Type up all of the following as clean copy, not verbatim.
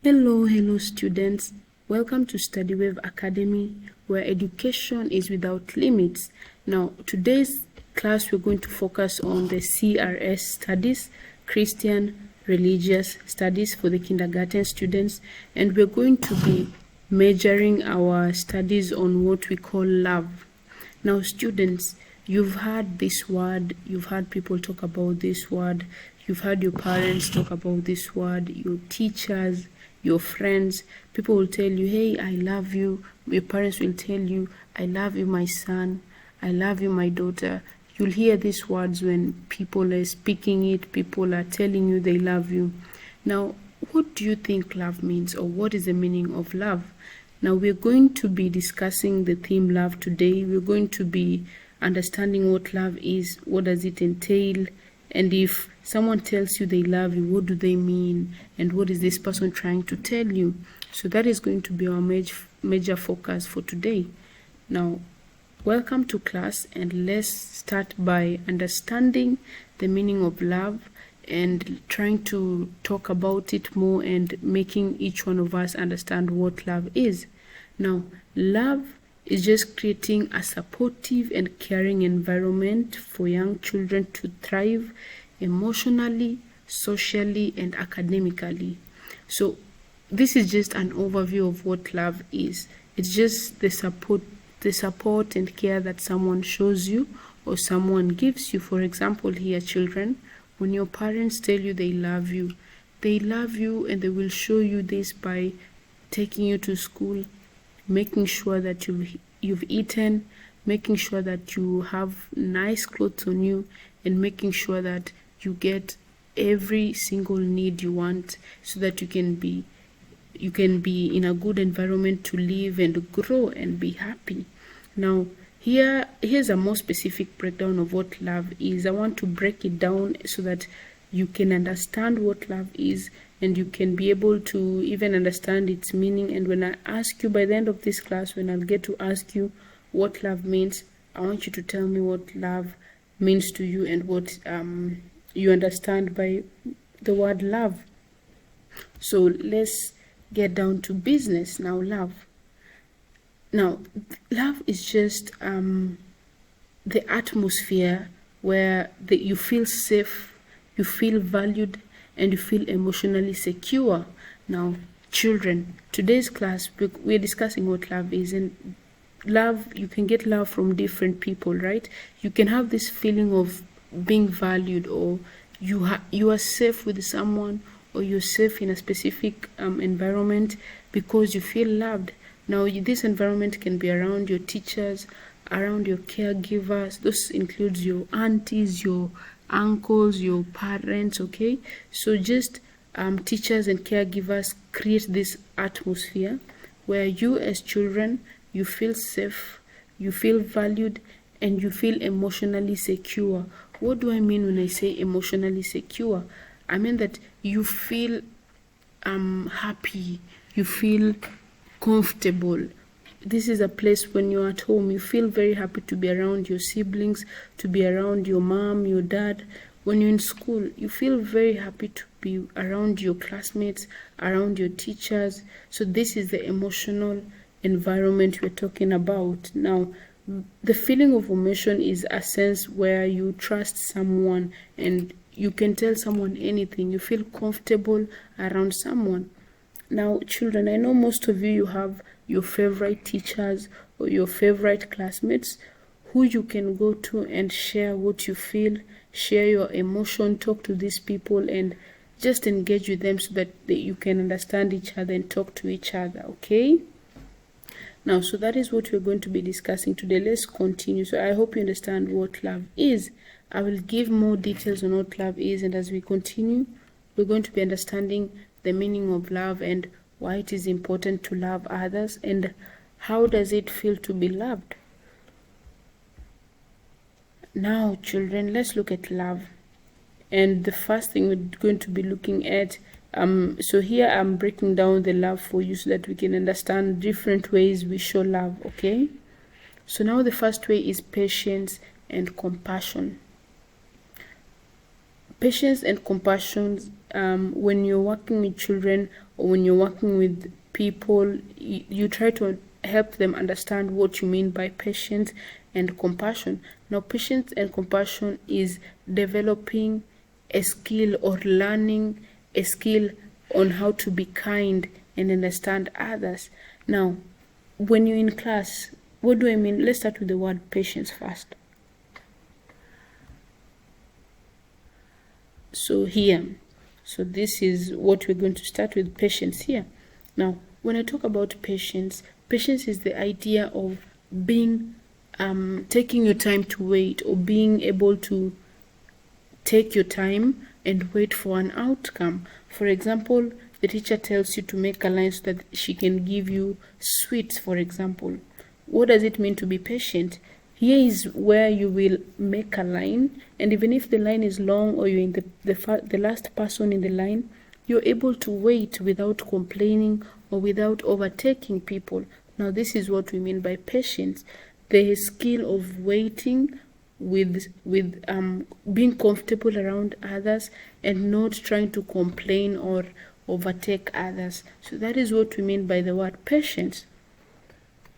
Hello students. Welcome to StudyWave Academy, where education is without limits. Now, today's class we're going to focus on the CRS studies, Christian Religious Studies for the kindergarten students, and we're going to be measuring our studies on what we call love. Now, students, you've heard this word, you've heard people talk about this word, you've heard your parents talk about this word, your teachers, your friends. People will tell you, hey, I love you. Your parents will tell you, I love you, my son. I love you, my daughter. You'll hear these words when people are speaking it, people are telling you they love you. Now, what do you think love means, or what is the meaning of love? Now, we're going to be discussing the theme love today. We're going to be understanding what love is, what does it entail, and if someone tells you they love you, what do they mean, and what is this person trying to tell you? So that is going to be our major focus for today. Now, welcome to class, and let's start by understanding the meaning of love and trying to talk about it more and making each one of us understand what love is. Now, love is just creating a supportive and caring environment for young children to thrive emotionally, socially, and academically. So this is just an overview of what love is. It's just the support and care that someone shows you or someone gives you. For example, here, children, when your parents tell you they love you and they will show you this by taking you to school, making sure that you've eaten, making sure that you have nice clothes on you, and making sure that you get every single need you want so that you can be in a good environment to live and grow and be happy. Now, here's a more specific breakdown of what love is. I want to break it down so that you can understand what love is and you can be able to even understand its meaning. And when I ask you by the end of this class, when I'll get to ask you what love means, I want you to tell me what love means to you and what you understand by the word love. So let's get down to business now. Love is just the atmosphere where you feel safe, you feel valued, and you feel emotionally secure. Now, children, today's class we're discussing what love is, and love, you can get love from different people, right? You can have this feeling of being valued, or you are safe with someone, or you're safe in a specific environment because you feel loved. Now, this environment can be around your teachers, around your caregivers. This includes your aunties, your uncles, your parents, okay? So just teachers and caregivers create this atmosphere where you as children, you feel safe, you feel valued, and you feel emotionally secure. What do I mean when I say emotionally secure? I mean that you feel happy, you feel comfortable. This is a place when you're at home, you feel very happy to be around your siblings, to be around your mom, your dad. When you're in school, you feel very happy to be around your classmates, around your teachers. So this is the emotional environment we're talking about. Now, the feeling of emotion is a sense where you trust someone and you can tell someone anything. You feel comfortable around someone. Now, children, I know most of you have your favorite teachers or your favorite classmates who you can go to and share what you feel, share your emotion, talk to these people, and just engage with them so that you can understand each other and talk to each other, okay? Now, so that is what we're going to be discussing today. Let's continue. So I hope you understand what love is. I will give more details on what love is, and as we continue, we're going to be understanding the meaning of love and why it is important to love others and how does it feel to be loved. Now, children, let's look at love. And the first thing we're going to be looking at, so here I'm breaking down the love for you so that we can understand different ways we show love, okay? So now the first way is patience and compassion. Patience and compassion, when you're working with children or when you're working with people, you try to help them understand what you mean by patience and compassion. Now, patience and compassion is developing a skill or learning a skill on how to be kind and understand others. Now, when you're in class, what do I mean? Let's start with the word patience first. So this is what we're going to start with, patience here. Now, when I talk about patience is the idea of being taking your time to wait, or being able to take your time and wait for an outcome. For example, the teacher tells you to make a line so that she can give you sweets, for example. What does it mean to be patient? Here is where you will make a line, and even if the line is long or you're in the last person in the line, you're able to wait without complaining or without overtaking people. Now, this is what we mean by patience, the skill of waiting with being comfortable around others and not trying to complain or overtake others. So that is what we mean by the word patience.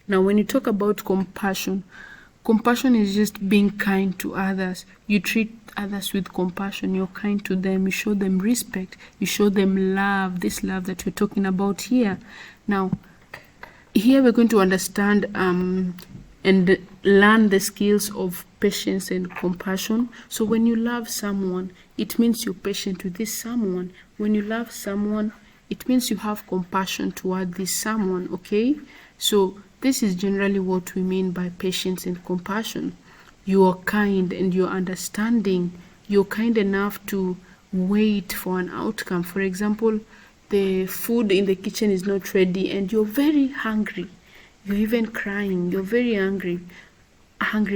Now, when you talk about compassion is just being kind to others. You treat others with compassion. You're kind to them. You show them respect. You show them love, this love that we're talking about here. Now, here we're going to understand and learn the skills of patience and compassion. So when you love someone, it means you're patient with this someone. When you love someone, it means you have compassion toward this someone, okay? So this is generally what we mean by patience and compassion. You are kind and you're understanding. You're kind enough to wait for an outcome. For example, the food in the kitchen is not ready and you're very hungry. You're even crying. You're very hungry.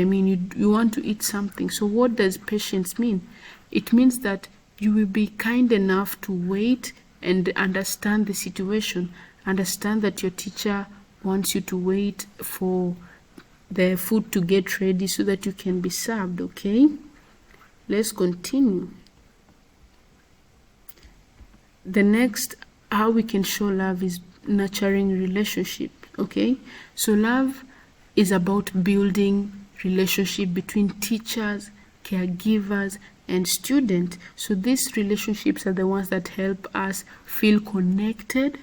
I mean, you want to eat something. So what does patience mean? It means that you will be kind enough to wait and understand the situation. Understand that your teacher wants you to wait for the food to get ready so that you can be served, okay? Let's continue. The next, how we can show love is nurturing relationship, okay? So love is about building relationship between teachers, caregivers, and students. So these relationships are the ones that help us feel connected,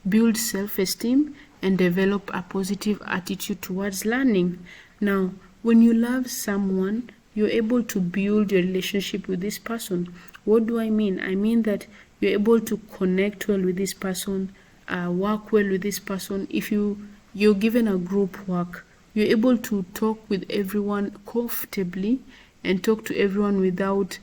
build self-esteem, and develop a positive attitude towards learning. Now, when you love someone, you're able to build your relationship with this person. What do I mean? I mean that you're able to connect well with this person, work well with this person. If you're given a group work, you're able to talk with everyone comfortably and talk to everyone without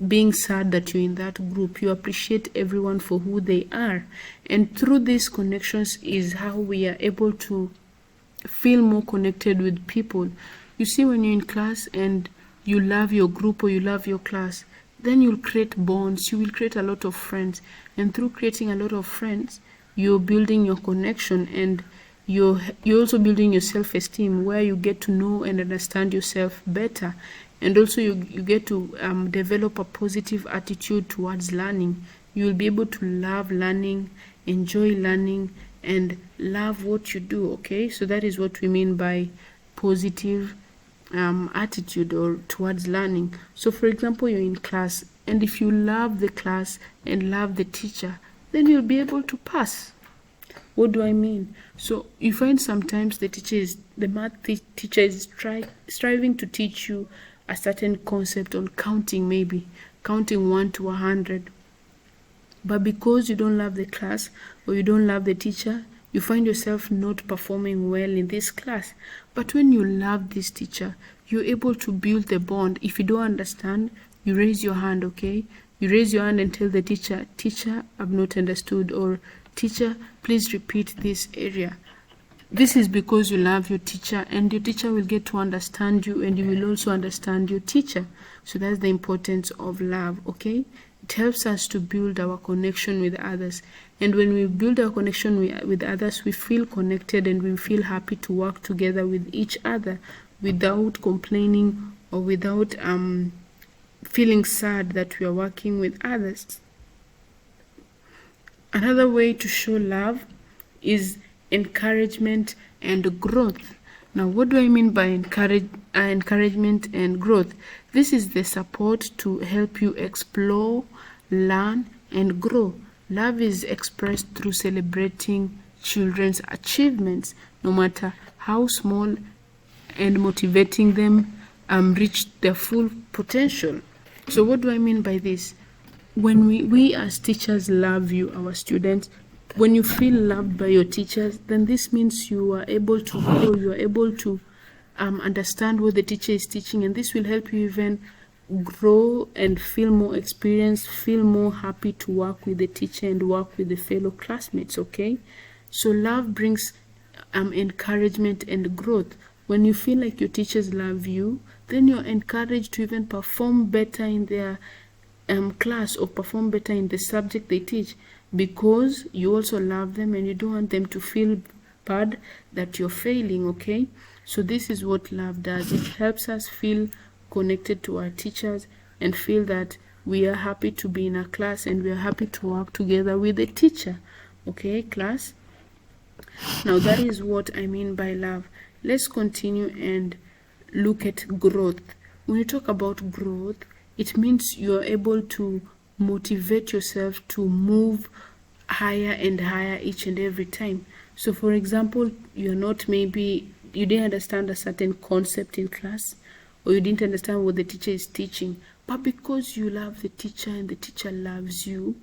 being sad that you're in that group. You appreciate everyone for who they are. And through these connections is how we are able to feel more connected with people. You see, when you're in class and you love your group or you love your class, then you'll create bonds. You will create a lot of friends. And through creating a lot of friends, you're building your connection, and you're also building your self-esteem, where you get to know and understand yourself better. And also you get to develop a positive attitude towards learning. You will be able to love learning, enjoy learning, and love what you do, okay? So that is what we mean by positive attitude or towards learning. So for example, you're in class, and if you love the class and love the teacher, then you'll be able to pass. What do I mean? So you find sometimes the math teacher is striving to teach you a certain concept on counting, maybe counting 1 to 100. But because you don't love the class or you don't love the teacher, you find yourself not performing well in this class. But when you love this teacher, you're able to build the bond. If you don't understand, you raise your hand, okay? You raise your hand and tell the teacher, I've not understood, or teacher, please repeat this area. This is because you love your teacher, and your teacher will get to understand you, and you will also understand your teacher. So that's the importance of love, okay? It helps us to build our connection with others. And when we build our connection with others, we feel connected and we feel happy to work together with each other without complaining or without feeling sad that we are working with others. Another way to show love is encouragement and growth. Now, what do I mean by encouragement and growth? This is the support to help you explore, learn, and grow. Love is expressed through celebrating children's achievements, no matter how small, and motivating them reach their full potential. So what do I mean by this? When we as teachers love you, our students, when you feel loved by your teachers, then this means you are able to grow, you are able to understand what the teacher is teaching, and this will help you even grow and feel more experienced, feel more happy to work with the teacher and work with the fellow classmates, okay? So love brings encouragement and growth. When you feel like your teachers love you, then you're encouraged to even perform better in their class or perform better in the subject they teach, because you also love them and you don't want them to feel bad that you're failing, okay? So this is what love does. It helps us feel connected to our teachers and feel that we are happy to be in a class and we are happy to work together with the teacher, okay, class? Now that is what I mean by love. Let's continue and look at growth. When you talk about growth, it means you're able to motivate yourself to move higher and higher each and every time. So for example, you didn't understand a certain concept in class, or you didn't understand what the teacher is teaching, but because you love the teacher and the teacher loves you,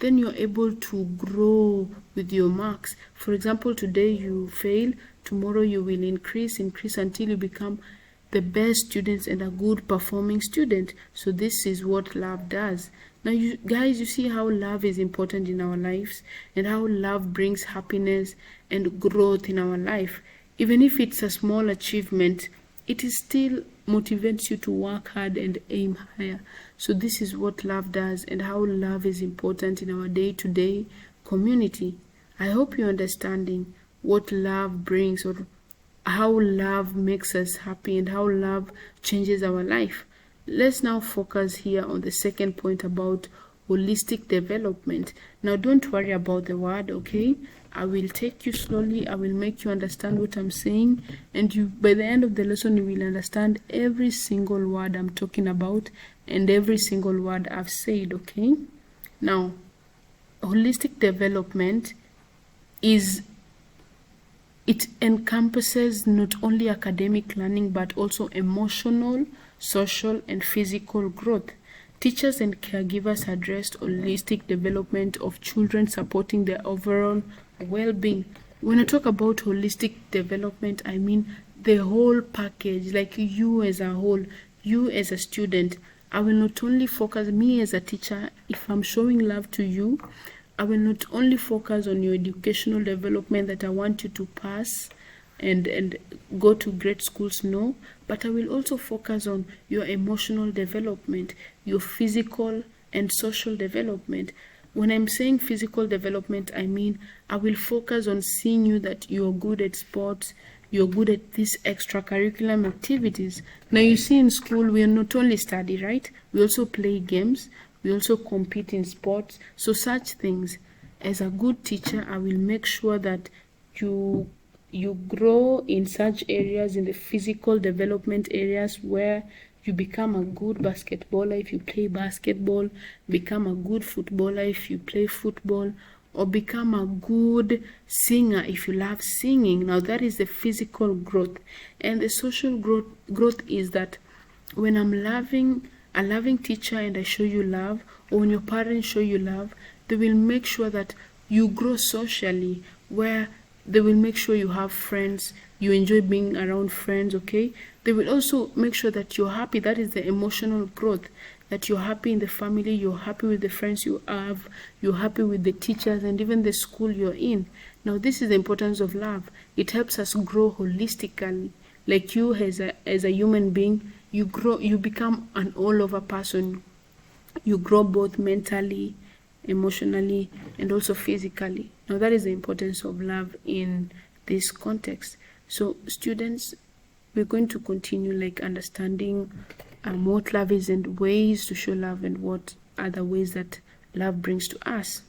then you're able to grow with your marks. For example, today you fail, tomorrow you will increase until you become the best students and a good performing student. So this is what love does. Now you guys, you see how love is important in our lives and how love brings happiness and growth in our life. Even if it's a small achievement, it is still motivates you to work hard and aim higher. So this is what love does and how love is important in our day-to-day community. I hope you're understanding what love brings, or how love makes us happy and how love changes our life. Let's now focus here on the second point about holistic development. Now don't worry about the word, okay? I will take you slowly, I will make you understand what I'm saying, and you, by the end of the lesson, you will understand every single word I'm talking about and every single word I've said, okay? Now, holistic development it encompasses not only academic learning but also emotional, social, and physical growth. Teachers and caregivers address holistic development of children, supporting their overall well-being. When I talk about holistic development, I mean the whole package, like you as a whole, you as a student. I will not only focus, me as a teacher, if I'm showing love to you, I will not only focus on your educational development that I want you to pass and go to great schools, no, but I will also focus on your emotional development, your physical and social development. When I'm saying physical development, I mean I will focus on seeing you that you're good at sports, you're good at these extracurricular activities. Now you see, in school we not only study, right? We also play games, we also compete in sports. So such things, as a good teacher, I will make sure that you grow in such areas, in the physical development areas, where you become a good basketballer if you play basketball, become a good footballer if you play football, or become a good singer if you love singing. Now that is the physical growth. And the social growth is that when I'm a loving teacher and I show you love, or when your parents show you love, they will make sure that you grow socially, where they will make sure you have friends, you enjoy being around friends, okay? They will also make sure that you're happy. That is the emotional growth, that you're happy in the family, you're happy with the friends you have, you're happy with the teachers and even the school you're in. Now this is the importance of love. It helps us grow holistically. Like you as a human being, you become an all-over person. You grow both mentally, emotionally, and also physically. Now that is the importance of love in this context. So students, we're going to continue like understanding what love is and ways to show love and what are the ways that love brings to us.